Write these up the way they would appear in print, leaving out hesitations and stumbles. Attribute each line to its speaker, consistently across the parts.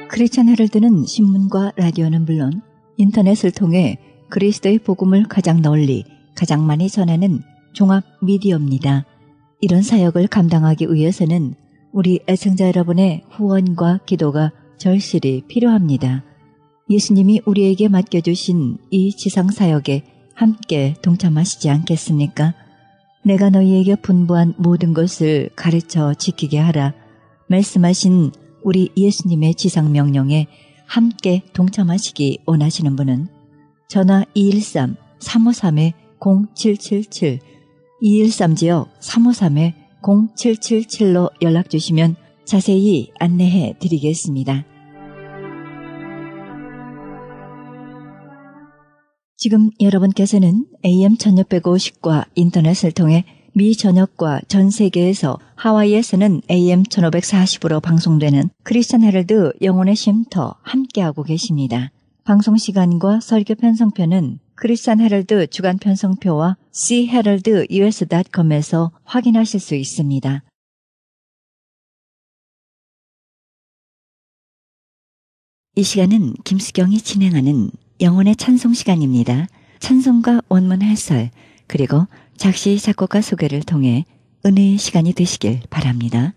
Speaker 1: 크리스천 헤럴드는 신문과 라디오는 물론 인터넷을 통해 그리스도의 복음을 가장 널리, 가장 많이 전하는 종합 미디어입니다. 이런 사역을 감당하기 위해서는 우리 애청자 여러분의 후원과 기도가 절실히 필요합니다. 예수님이 우리에게 맡겨주신 이 지상사역에 함께 동참하시지 않겠습니까? 내가 너희에게 분부한 모든 것을 가르쳐 지키게 하라 말씀하신 우리 예수님의 지상명령에 함께 동참하시기 원하시는 분은 전화 213-353-0777 213지역 353-0777로 연락주시면 자세히 안내해 드리겠습니다. 지금 여러분께서는 AM 1650과 인터넷을 통해 미 전역과 전 세계에서 하와이에서는 AM 1540으로 방송되는 크리스천 헤럴드 영혼의 쉼터 함께하고 계십니다. 방송 시간과 설교 편성표는 크리스천 헤럴드 주간 편성표와 charaldus.com에서 확인하실 수 있습니다. 이 시간은 김수경이 진행하는 영혼의 찬송 시간입니다. 찬송과 원문 해설 그리고 작시 작곡가 소개를 통해 은혜의 시간이 되시길 바랍니다.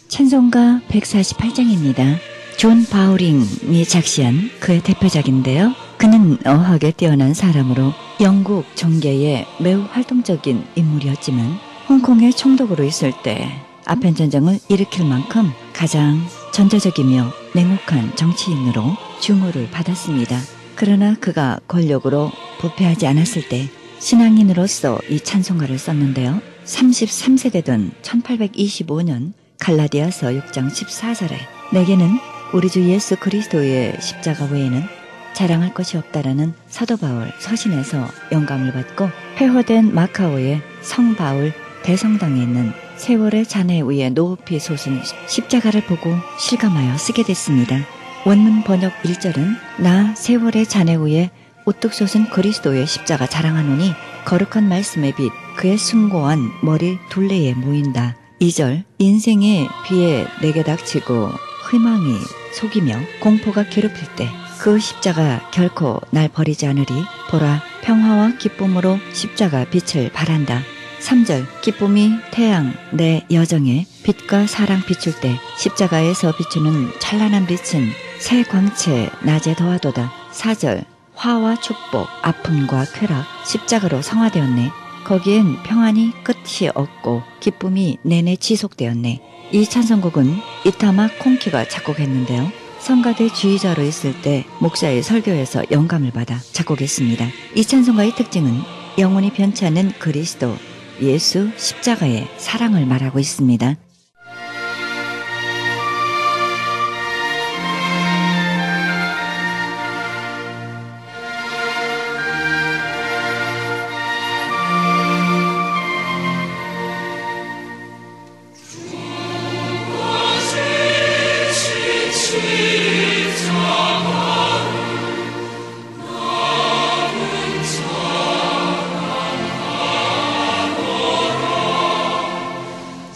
Speaker 1: 찬송가 148장입니다. 존 바우링이 작시한 그의 대표작인데요. 그는 어학에 뛰어난 사람으로 영국 정계에 매우 활동적인 인물이었지만 홍콩의 총독으로 있을 때 아편 전쟁을 일으킬 만큼 가장 전도적이며 냉혹한 정치인으로 증오를 받았습니다. 그러나 그가 권력으로 부패하지 않았을 때 신앙인으로서 이 찬송가를 썼는데요. 33세 된 1825년 갈라디아서 6장 14절에 내게는 우리 주 예수 그리스도의 십자가 외에는 자랑할 것이 없다라는 사도 바울 서신에서 영감을 받고 폐허된 마카오의 성 바울 대성당에 있는 세월의 잔해 위에 높이 솟은 십자가를 보고 실감하여 쓰게 됐습니다. 원문 번역 1절은 나 세월의 잔해 위에 우뚝 솟은 그리스도의 십자가 자랑하노니 거룩한 말씀의 빛 그의 숭고한 머리 둘레에 모인다. 2절 인생의 비에 내게 닥치고 희망이 속이며 공포가 괴롭힐 때 그 십자가 결코 날 버리지 않으리. 보라 평화와 기쁨으로 십자가 빛을 발한다. 3절 기쁨이 태양 내 여정에 빛과 사랑 비출 때 십자가에서 비추는 찬란한 빛은 새 광채 낮에 더하도다. 4절 화와 축복 아픔과 쾌락 십자가로 성화되었네. 거기엔 평안이 끝이 없고 기쁨이 내내 지속되었네. 이 찬송곡은 이타마 콩키가 작곡했는데요. 성가대 지휘자로 있을 때 목사의 설교에서 영감을 받아 작곡했습니다. 이 찬송가의 특징은 영원히 변치 않는 그리스도 예수 십자가의 사랑을 말하고 있습니다.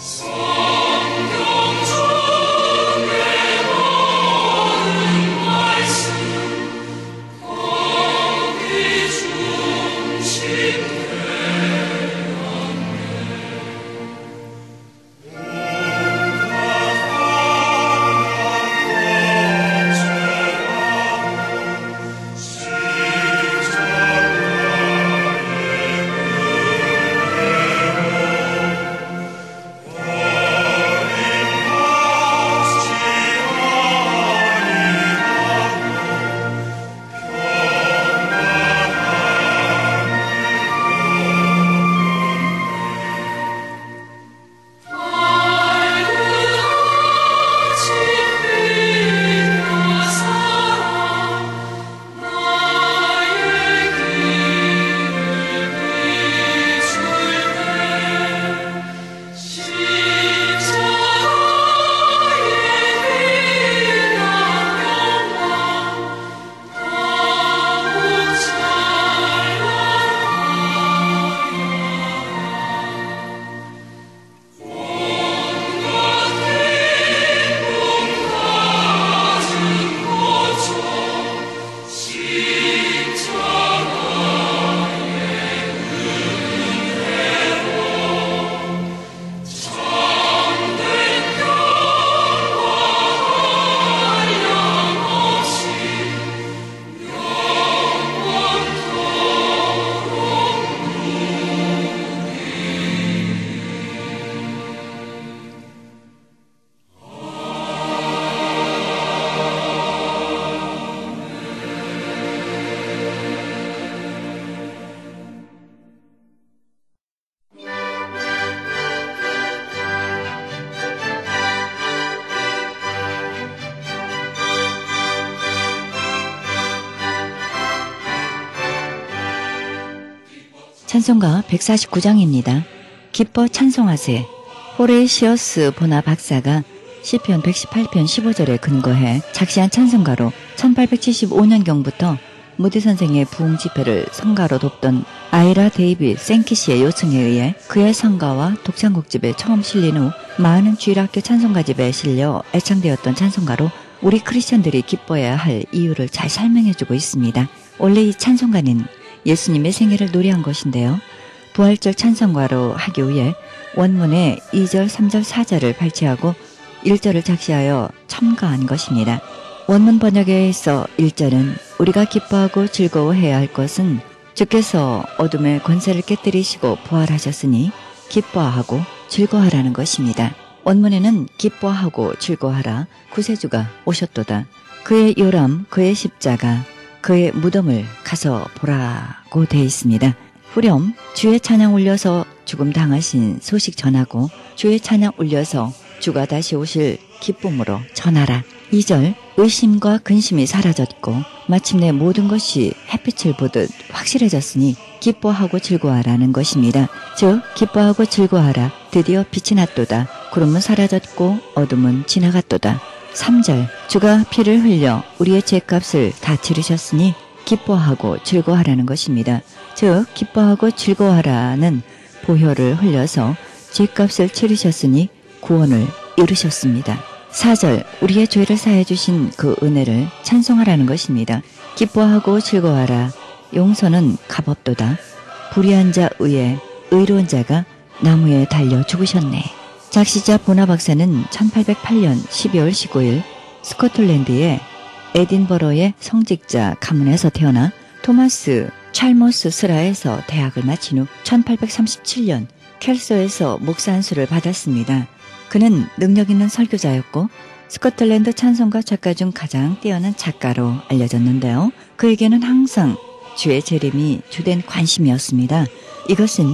Speaker 2: So
Speaker 1: 찬송가 149장입니다. 기뻐 찬송하세. 호레시어스 보나 박사가 시편 118편 15절에 근거해 작시한 찬송가로 1875년경부터 무디 선생의 부흥 집회를 성가로 돕던 아이라 데이빗 생키시의 요청에 의해 그의 성가와 독창곡집에 처음 실린 후 많은 주일학교 찬송가집에 실려 애창되었던 찬송가로 우리 크리스천들이 기뻐해야 할 이유를 잘 설명해주고 있습니다. 원래 이 찬송가는 예수님의 생애를 노래한 것인데요. 부활절 찬송가로 하기 위해 원문의 2절, 3절, 4절을 발췌하고 1절을 작시하여 첨가한 것입니다. 원문 번역에 있어 1절은 우리가 기뻐하고 즐거워해야 할 것은 주께서 어둠의 권세를 깨뜨리시고 부활하셨으니 기뻐하고 즐거워하라는 것입니다. 원문에는 기뻐하고 즐거워하라 구세주가 오셨도다. 그의 요람, 그의 십자가, 그의 무덤을 가서 보라고 되어 있습니다. 후렴 주의 찬양 울려서 죽음 당하신 소식 전하고 주의 찬양 울려서 주가 다시 오실 기쁨으로 전하라. 2절 의심과 근심이 사라졌고 마침내 모든 것이 햇빛을 보듯 확실해졌으니 기뻐하고 즐거워하라는 것입니다. 즉 기뻐하고 즐거워하라. 드디어 빛이 났도다. 구름은 사라졌고 어둠은 지나갔도다. 3절 주가 피를 흘려 우리의 죄값을 다 치르셨으니 기뻐하고 즐거워하라는 것입니다. 즉 기뻐하고 즐거워하라는 보혈을 흘려서 죄값을 치르셨으니 구원을 이루셨습니다. 4절 우리의 죄를 사해 주신 그 은혜를 찬송하라는 것입니다. 기뻐하고 즐거워하라. 용서는 값없도다. 불의한 자 의에 의로운 자가 나무에 달려 죽으셨네. 작시자 보나 박사는 1808년 12월 19일 스코틀랜드의 에딘버러의 성직자 가문에서 태어나 토마스 찰모스 스라에서 대학을 마친 후 1837년 켈서에서 목사 안수를 받았습니다. 그는 능력 있는 설교자였고 스코틀랜드 찬송가 작가 중 가장 뛰어난 작가로 알려졌는데요. 그에게는 항상 주의 재림이 주된 관심이었습니다. 이것은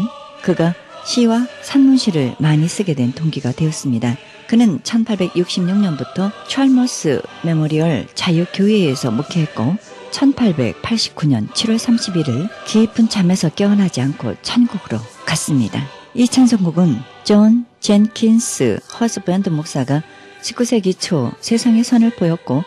Speaker 1: 그가 시와 산문시를 많이 쓰게 된 동기가 되었습니다. 그는 1866년부터 찰머스 메모리얼 자유교회에서 목회했고 1889년 7월 31일 깊은 잠에서 깨어나지 않고 천국으로 갔습니다. 이 찬송곡은 존 젠킨스 허즈밴드 목사가 19세기 초 세상에 선을 보였고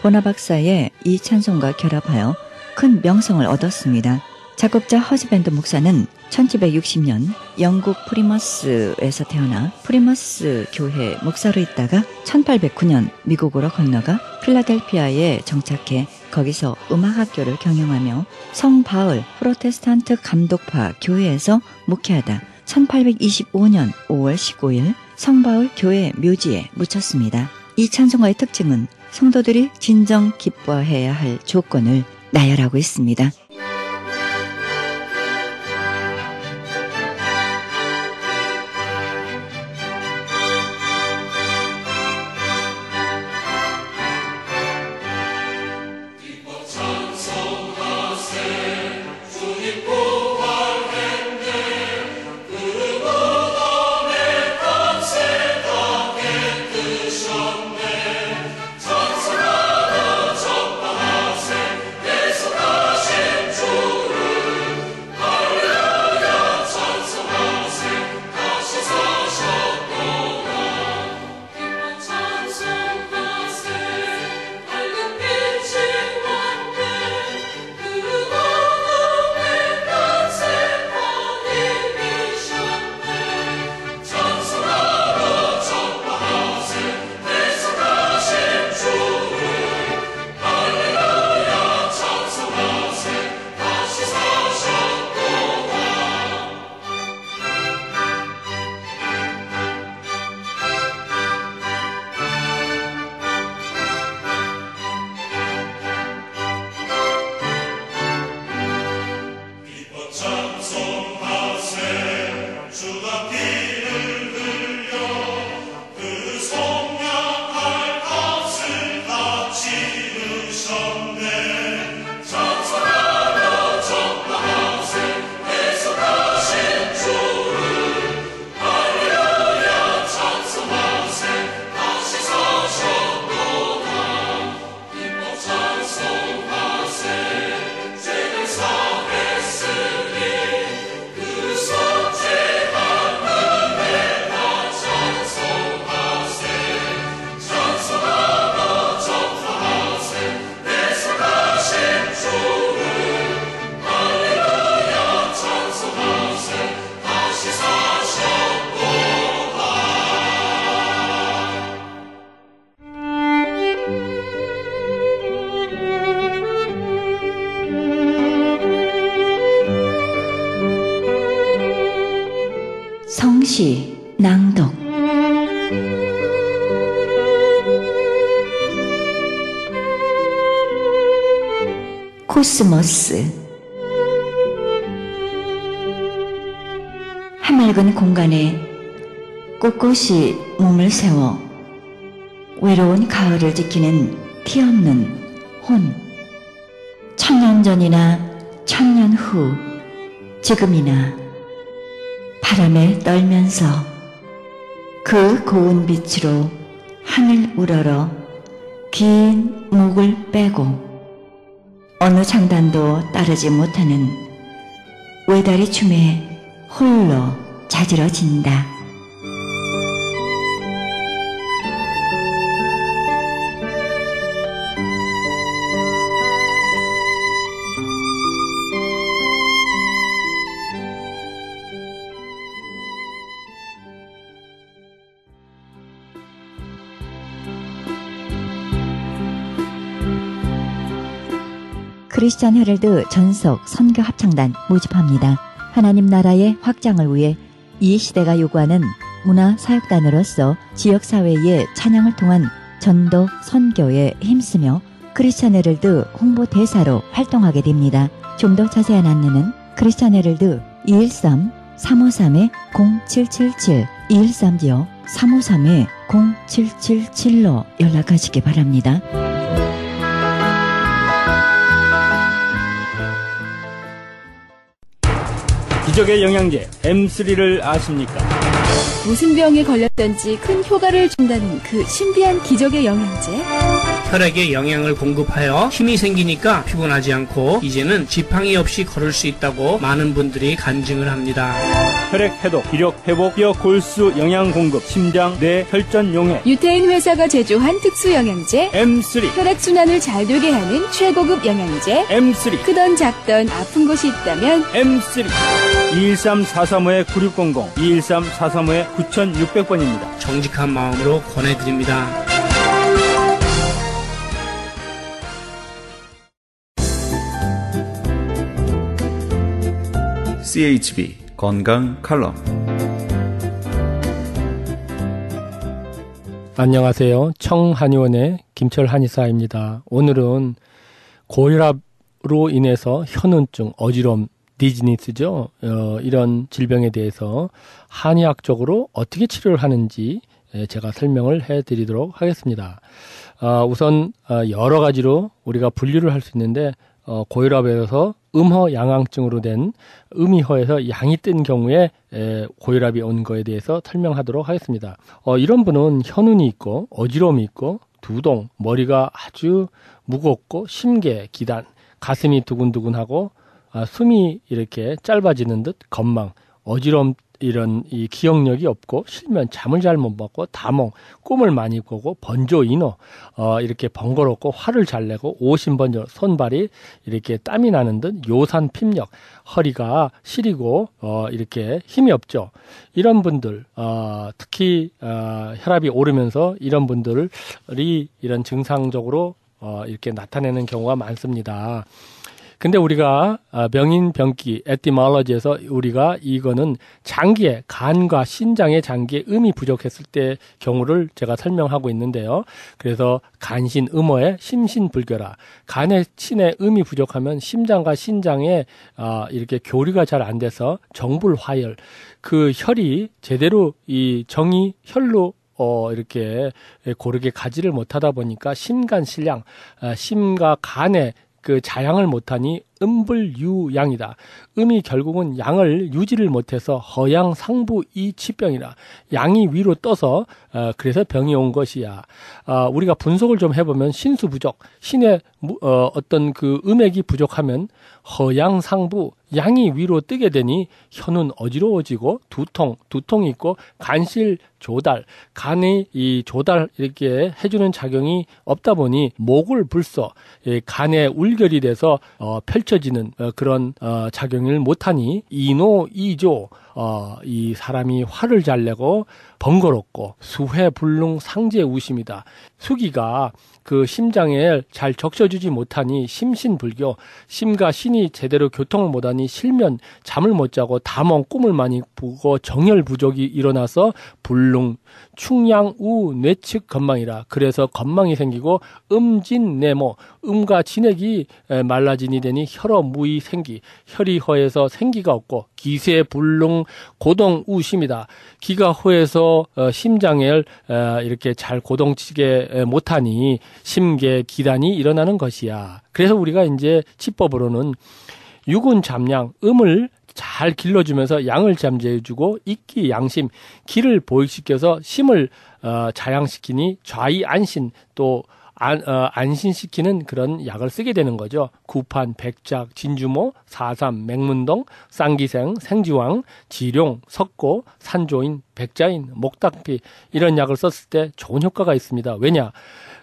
Speaker 1: 보나 박사의 이 찬송과 결합하여 큰 명성을 얻었습니다. 작곡자 허즈밴드 목사는 1760년 영국 프리머스에서 태어나 프리머스 교회 목사로 있다가 1809년 미국으로 건너가 필라델피아에 정착해 거기서 음악학교를 경영하며 성 바울 프로테스탄트 감독파 교회에서 목회하다 1825년 5월 19일 성바울 교회 묘지에 묻혔습니다. 이 찬송가의 특징은 성도들이 진정 기뻐해야 할 조건을 나열하고 있습니다. 코스모스. 해맑은 공간에 꼿꼿이 몸을 세워 외로운 가을을 지키는 티 없는 혼. 천년 전이나 천년 후 지금이나 바람에 떨면서 그 고운 빛으로 하늘 우러러 긴 목을 빼고 어느 장단도 따르지 못하는 외다리 춤에 홀로 자지러진다. 크리스천 헤럴드 전속 선교 합창단 모집합니다. 하나님 나라의 확장을 위해 이 시대가 요구하는 문화 사역단으로서 지역사회의 찬양을 통한 전도 선교에 힘쓰며 크리스천 헤럴드 홍보대사로 활동하게 됩니다. 좀 더 자세한 안내는 크리스천 헤럴드 213-353-0777 213-353-0777로 연락하시기 바랍니다.
Speaker 2: 기적의 영양제 M3를 아십니까?
Speaker 3: 무슨 병에 걸렸던지 큰 효과를 준다는 그 신비한 기적의 영양제.
Speaker 4: 혈액에 영양을 공급하여 힘이 생기니까 피곤하지 않고 이제는 지팡이 없이 걸을 수 있다고 많은 분들이 간증을 합니다.
Speaker 2: 혈액 해독, 기력 회복, 뼈 골수 영양 공급, 심장, 뇌, 혈전 용해.
Speaker 3: 유태인 회사가 제조한 특수 영양제
Speaker 2: M3.
Speaker 3: 혈액 순환을 잘 되게 하는 최고급 영양제.
Speaker 2: M3.
Speaker 3: 크던 작던 아픈 곳이 있다면
Speaker 2: M3. 213-435-9600, 213-435-9600번입니다.
Speaker 4: 정직한 마음으로 권해드립니다.
Speaker 5: CHB 건강 칼럼.
Speaker 6: 안녕하세요. 청한의원의 김철 한의사입니다. 오늘은 고혈압으로 인해서 현운증, 어지러움, 디즈니스죠. 이런 질병에 대해서 한의학적으로 어떻게 치료를 하는지 제가 설명을 해드리도록 하겠습니다. 우선 여러 가지로 우리가 분류를 할 수 있는데 고혈압에서 음허양황증으로 된 음이허에서 양이 뜬 경우에 고혈압이 온 거에 대해서 설명하도록 하겠습니다. 이런 분은 현운이 있고 어지러움이 있고 두동, 머리가 아주 무겁고 심계, 기단, 가슴이 두근두근하고 숨이 이렇게 짧아지는 듯 건망, 어지러움, 이런 이 기억력이 없고 실면, 잠을 잘 못 먹고 다몽, 꿈을 많이 꾸고 번조 인호, 이렇게 번거롭고 화를 잘 내고 오심번조, 손발이 이렇게 땀이 나는 듯 요산 핍력, 허리가 시리고 이렇게 힘이 없죠. 이런 분들, 특히 혈압이 오르면서 이런 분들이 이런 증상적으로 이렇게 나타내는 경우가 많습니다. 근데 우리가 명인병기 에티몰로지에서 우리가 이거는 장기에, 간과 신장의 장기에 음이 부족했을 때 경우를 제가 설명하고 있는데요. 그래서 간신 음어에 심신불교라. 간의 신에 음이 부족하면 심장과 신장에 이렇게 교류가 잘 안 돼서 정불화열, 그 혈이 제대로 이 정이 혈로 이렇게 고르게 가지를 못하다 보니까 심간실량, 심과 간에 그 자양을 못하니 음불유양이다. 음이 결국은 양을 유지를 못해서 허양상부 이치병이라. 양이 위로 떠서 그래서 병이 온 것이야. 우리가 분석을 좀 해보면 신수부족, 신의 어떤 그 음액이 부족하면 허양상부, 양이 위로 뜨게 되니 혀는 어지러워지고 두통이 있고 간실 조달, 간의 이 조달 이렇게 해주는 작용이 없다 보니 목을 불써, 간에 울결이 돼서 펼쳐지는 그런 작용을 못하니 이노이조, 이 사람이 화를 잘 내고 번거롭고 수해불능 상제우심이다. 수기가 그 심장에 잘 적셔주지 못하니 심신불교, 심과 신이 제대로 교통을 못하니 실면 잠을 못 자고 담원 꿈을 많이 보고 정열 부족이 일어나서 불능, 충양우 뇌측 건망이라. 그래서 건망이 생기고 음진내모, 음과 진액이 말라진이 되니 혈어 무이 생기, 혈이 허해서 생기가 없고 기세 불능 고동우심이다. 기가 허해서 심장을 이렇게 잘 고동치게 못하니 심계 기단이 일어나는 것이야. 그래서 우리가 이제 치법으로는 육운 잠양, 음을 잘 길러주면서 양을 잠재해주고 익기 양심, 기를 보익시켜서 심을 자양시키니 좌이 안신, 또 안신시키는 그런 약을 쓰게 되는 거죠. 구판, 백작, 진주모, 사삼, 맹문동, 쌍기생, 생지왕, 지룡, 석고, 산조인, 백자인, 목닥피 이런 약을 썼을 때 좋은 효과가 있습니다. 왜냐?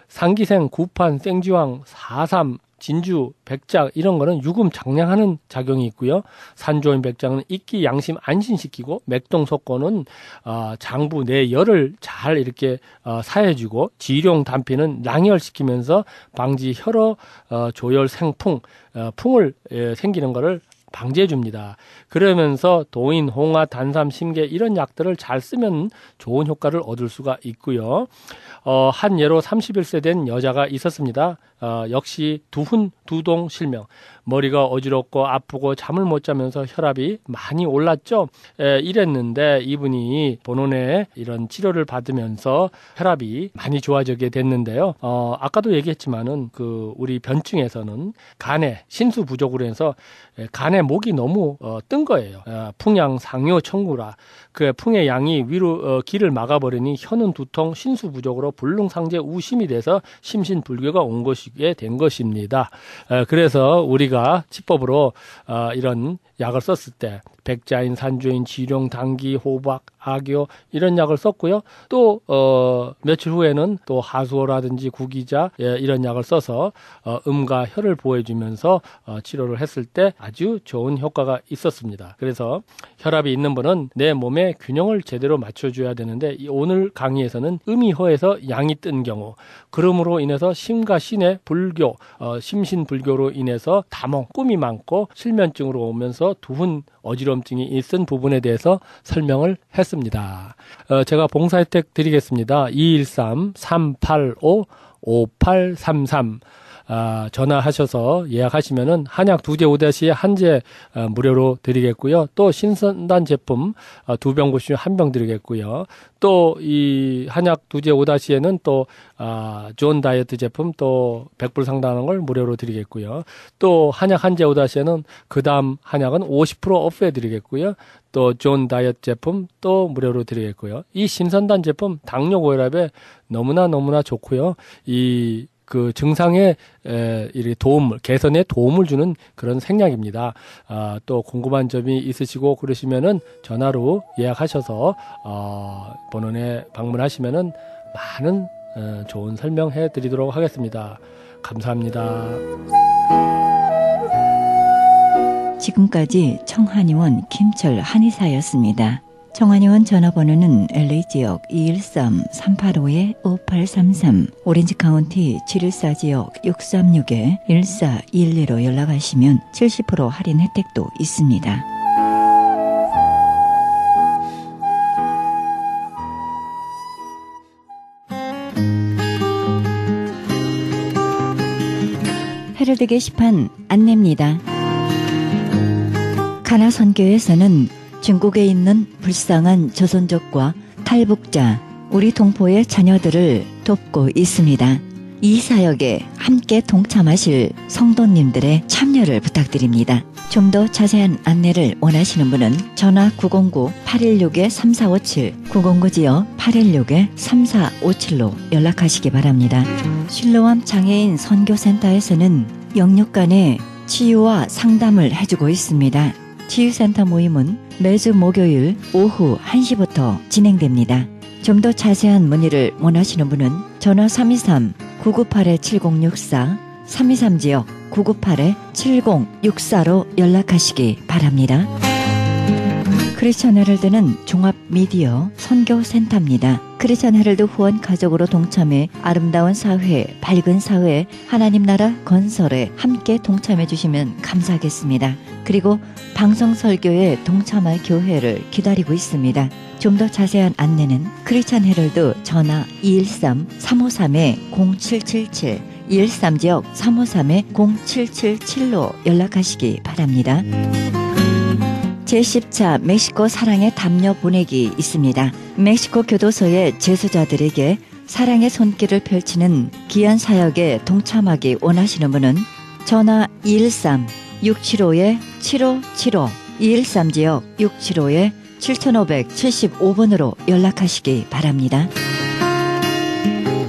Speaker 6: 상기생, 구판, 생지왕, 사삼, 진주, 백작 이런 거는 유금 장량하는 작용이 있고요. 산조인 백작은 익기 양심 안신시키고 맥동 석고는 장부 내열을 잘 이렇게 사해주고 지룡 단피는 낭열시키면서 방지 혈어 조열 생풍 풍을 생기는 거를 방지해 줍니다. 그러면서 도인, 홍화, 단삼, 심계 이런 약들을 잘 쓰면 좋은 효과를 얻을 수가 있고요. 한 예로 31세 된 여자가 있었습니다. 역시 두동 실명. 머리가 어지럽고 아프고 잠을 못 자면서 혈압이 많이 올랐죠. 이랬는데 이분이 본원에 이런 치료를 받으면서 혈압이 많이 좋아지게 됐는데요. 아까도 얘기했지만은 그 우리 변증에서는 간에 신수 부족으로 해서 간에 목이 너무 뜬 거예요. 풍양 상요 청구라. 그 풍의 양이 위로 기를 막아버리니 혀는 두통, 신수 부족으로 불능상제 우심이 돼서 심신불교가 온 것이게 된 것입니다. 그래서 우리가 치법으로 이런 약을 썼을 때 백자인, 산조인, 지룡, 당기, 호박, 악교 이런 약을 썼고요. 또 며칠 후에는 또 하수호라든지 구기자 이런 약을 써서 음과 혈을 보호해주면서 치료를 했을 때 아주 좋은 효과가 있었습니다. 그래서 혈압이 있는 분은 내 몸에 균형을 제대로 맞춰줘야 되는데 오늘 강의에서는 음이 허해서 양이 뜬 경우, 그러므로 인해서 심과 신의 불교, 심신불교로 인해서 다몽, 꿈이 많고 실면증으로 오면서 두훈 어지럼증이 있은 부분에 대해서 설명을 했습니다. 제가 봉사 혜택 드리겠습니다. 213-385-5833 전화하셔서 예약하시면은 한약 2제 5대시 한제 무료로 드리겠고요. 또 신선단 제품 2병 보시면 1병 드리겠고요. 또 이 한약 2제 5다시에는 또 존 다이어트 제품 또 100불 상당한 걸 무료로 드리겠고요. 또 한약 한제 5다시에는 그 다음 한약은 50% 오프해 드리겠고요. 또 존 다이어트 제품 또 무료로 드리겠고요. 이 신선단 제품 당뇨 고혈압에 너무나 좋고요. 그 증상에 이렇게 개선에 도움을 주는 그런 생약입니다. 또 궁금한 점이 있으시고 그러시면은 전화로 예약하셔서 본원에 방문하시면은 많은 좋은 설명해 드리도록 하겠습니다. 감사합니다.
Speaker 1: 지금까지 청한의원 김철 한의사였습니다. 청한의원 전화번호는 LA지역 213-385-5833, 오렌지카운티 714지역 636-1412로 연락하시면 70% 할인 혜택도 있습니다. 헤럴드 게시판 안내입니다. 가나선교에서는 중국에 있는 불쌍한 조선족과 탈북자, 우리 동포의 자녀들을 돕고 있습니다. 이 사역에 함께 동참하실 성도님들의 참여를 부탁드립니다. 좀 더 자세한 안내를 원하시는 분은 전화 909-816-3457, 909-816-3457로 연락하시기 바랍니다. 실로암 장애인 선교센터에서는 영육간의 치유와 상담을 해주고 있습니다. 치유센터 모임은 매주 목요일 오후 1시부터 진행됩니다. 좀 더 자세한 문의를 원하시는 분은 전화 323-998-7064, 323지역 998-7064로 연락하시기 바랍니다. 크리스천 헤럴드는 종합 미디어 선교센터입니다. 크리스천 헤럴드 후원 가족으로 동참해 아름다운 사회, 밝은 사회, 하나님 나라 건설에 함께 동참해 주시면 감사하겠습니다. 그리고 방송 설교에 동참할 교회를 기다리고 있습니다. 좀 더 자세한 안내는 크리스천 헤럴드 전화 213-353-0777 213지역 353-0777로 연락하시기 바랍니다. 제10차 멕시코 사랑의 담요 보내기 있습니다. 멕시코 교도소의 재수자들에게 사랑의 손길을 펼치는 귀한 사역에 동참하기 원하시는 분은 전화 213-675-7575 213지역 675-7575번으로 연락하시기 바랍니다.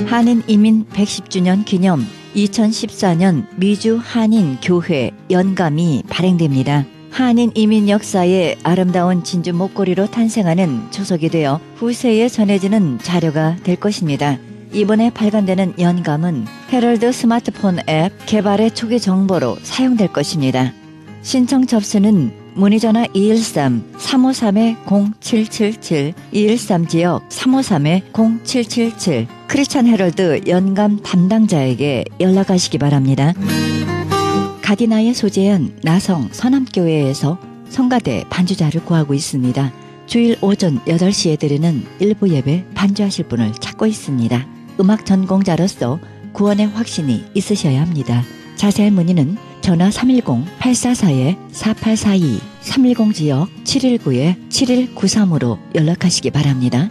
Speaker 1: 한인 이민 110주년 기념 2014년 미주 한인 교회 연감이 발행됩니다. 한인 이민 역사의 아름다운 진주 목걸이로 탄생하는 초석이 되어 후세에 전해지는 자료가 될 것입니다. 이번에 발간되는 연감은 헤럴드 스마트폰 앱 개발의 초기 정보로 사용될 것입니다. 신청 접수는 문의전화 213-353-0777 213지역 353-0777 크리스천 헤럴드 연감 담당자에게 연락하시기 바랍니다. 가디나에 소재한 나성 서남교회에서 성가대 반주자를 구하고 있습니다. 주일 오전 8시에 드리는 일부 예배 반주하실 분을 찾고 있습니다. 음악 전공자로서 구원의 확신이 있으셔야 합니다. 자세한 문의는 전화 310-844-4842 310지역 719-7193으로 연락하시기 바랍니다.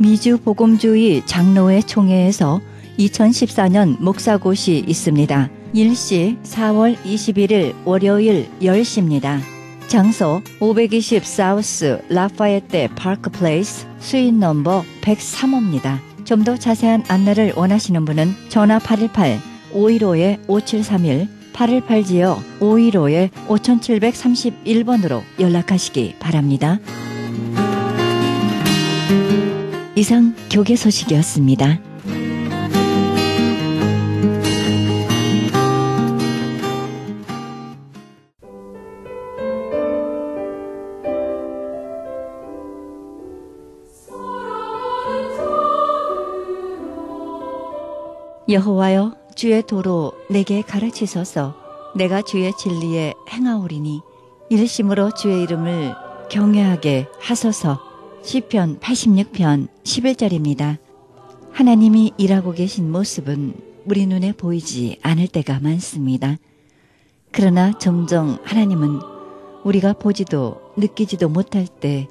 Speaker 1: 미주 복음주의 장로회 총회에서 2014년 목사곳이 있습니다. 일시 4월 21일 월요일 10시입니다. 장소 520 사우스 라파에테 파크 플레이스 수인 넘버 103호입니다. 좀 더 자세한 안내를 원하시는 분은 전화 818-515-5731 818지역 515-5731번으로 연락하시기 바랍니다. 이상 교계 소식이었습니다. 여호와여 주의 도로 내게 가르치소서. 내가 주의 진리에 행하오리니 일심으로 주의 이름을 경외하게 하소서. 시편 86편 11절입니다. 하나님이 일하고 계신 모습은 우리 눈에 보이지 않을 때가 많습니다. 그러나 점점 하나님은 우리가 보지도 느끼지도 못할 때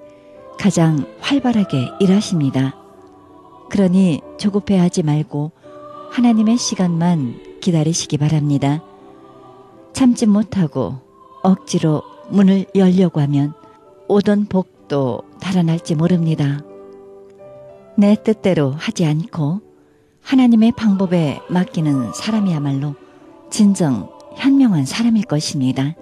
Speaker 1: 가장 활발하게 일하십니다. 그러니 조급해하지 말고 하나님의 시간만 기다리시기 바랍니다. 참지 못하고 억지로 문을 열려고 하면 오던 복도 달아날지 모릅니다. 내 뜻대로 하지 않고 하나님의 방법에 맡기는 사람이야말로 진정 현명한 사람일 것입니다.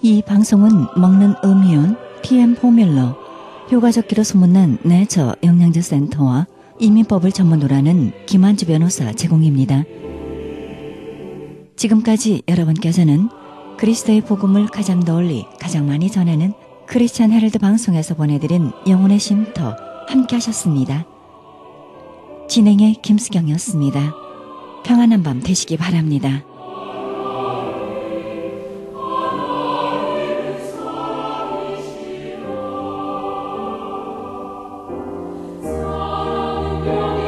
Speaker 1: 이 방송은 먹는 음이온 TM 포뮬러, 효과적기로 소문난 내처 영양제 센터와 이민법을 전문으로 하는 김한주 변호사 제공입니다. 지금까지 여러분께서는 그리스도의 복음을 가장 널리 가장 많이 전하는 크리스천 헤럴드 방송에서 보내드린 영혼의 쉼터 함께 하셨습니다. 진행의 김수경이었습니다. 평안한 밤 되시기 바랍니다.
Speaker 7: Yeah.